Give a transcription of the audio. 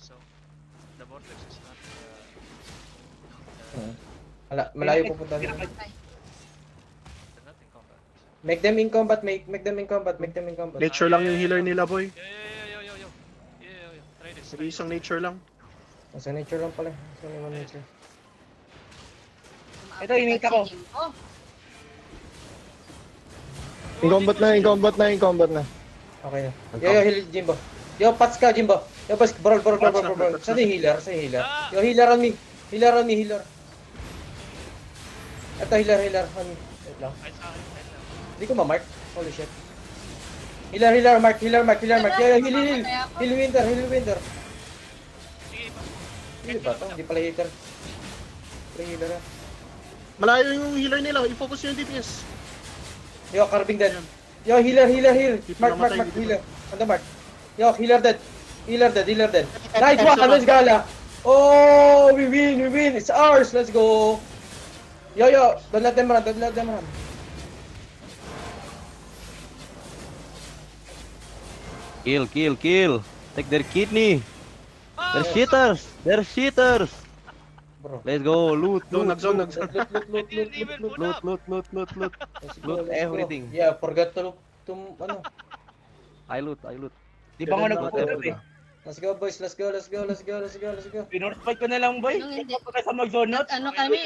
so the vortex is not Malayo pupunta nila. they're not in combat. Make them in combat, make them in combat, make them in combat. Nature lang yung healer nila, boy. Yo. Try this. Isang nature lang. Nasa nature lang pala. Nasa naman nature. Ito, inita ko. Oh, In combat na. Okay na. Yo, heal Jimbo. Yo, pats ka Jimbo. Yo, bas, bro. Saan yung healer? Yo, healer on me. Healer. Ito, healer on me. Wait lang. Ay, sa akin. Hindi ko ma-mark. Holy shit. Healer, mark. Yo, heal winter. Sige, iba. Hindi ba ito? Hindi pala healer. Pala healer ah. Malayo yung healer nila. I-focus nyo yung DPS. Yo, carving dead. Yo, healer. Mark, healer. On the mark. Yo, healer dead. Nice one, let's go, Ala. Oh, we win. It's ours. Let's go. Yo, don't let them run. Kill. Take their kidney. They're cheaters. Bro. Let's go, loot. Nag-zone. Loot. Let's go. Everything. Yeah, forgot to ano. I loot. Di ba nga Ganun nag-utrap lang eh? Let's go, boys. Let's go. Pinorfight ko na lang, boy. Anong hindi? Huwag ka sa mag-zone out. Ano kami,